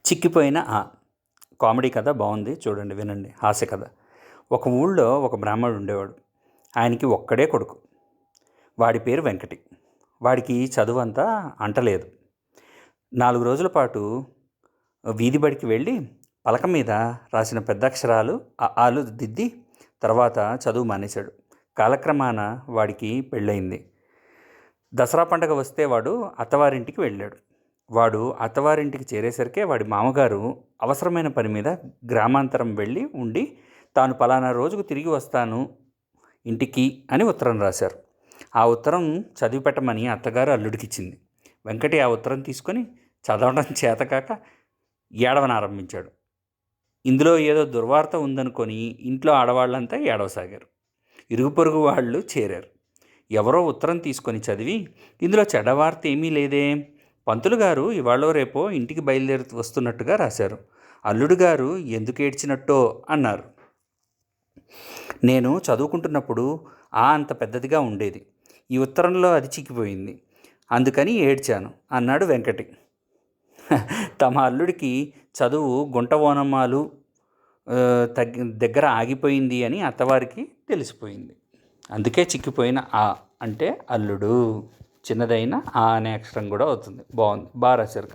చిక్కిపోయిన comedy కథ బాగుంది, చూడండి, వినండి. హాస్య కథ. ఒక ఊళ్ళో ఒక బ్రాహ్మణుడు ఉండేవాడు. ఆయనకి ఒక్కడే కొడుకు. వాడి పేరు వెంకటి. వాడికి చదువు అంతా అంటలేదు. 4 రోజుల పాటు వీధి బడికి వెళ్ళి పలక మీద రాసిన పెద్దక్షరాలు ఆలు దిద్ది తర్వాత చదువు మానేశాడు. కాలక్రమాన వాడికి పెళ్ళయింది. దసరా పండగ వస్తే వాడు అత్తవారింటికి వెళ్ళాడు. వాడు అత్తవారింటికి చేరేసరికే వాడి మామగారు అవసరమైన పని మీద గ్రామాంతరం వెళ్ళి ఉండి తాను పలానా రోజుకు తిరిగి వస్తాను ఇంటికి అని ఉత్తరం రాశారు. ఆ ఉత్తరం చదివి పెట్టమని అత్తగారు అల్లుడికిచ్చింది. వెంకటి ఆ ఉత్తరం తీసుకొని చదవడం చేతకాక ఏడవనారంభించాడు. ఇందులో ఏదో దుర్వార్త ఉందనుకొని ఇంట్లో ఆడవాళ్ళంతా ఏడవసాగారు. ఇరుగు పొరుగు వాళ్ళు చేరారు. ఎవరో ఉత్తరం తీసుకొని చదివి, ఇందులో చెడ్డవార్త ఏమీ లేదే, పంతులు గారు ఇవాళో రేపో ఇంటికి బయలుదేరి వస్తున్నట్టుగా రాశారు, అల్లుడు గారు ఎందుకు ఏడ్చినట్టో అన్నారు. నేను చదువుకుంటున్నప్పుడు అంత పెద్దదిగా ఉండేది. ఈ ఉత్తరంలో అది చిక్కిపోయింది, అందుకని ఏడ్చాను అన్నాడు వెంకటి. తమ అల్లుడికి చదువు గుంట ఓనమాలు దగ్గర ఆగిపోయింది అని అత్తవారికి తెలిసిపోయింది. అందుకే చిక్కిపోయిన అంటే అల్లుడు. చిన్నదైన అనే అక్షరం కూడా అవుతుంది. బాగుంది, బాగా రాశారు.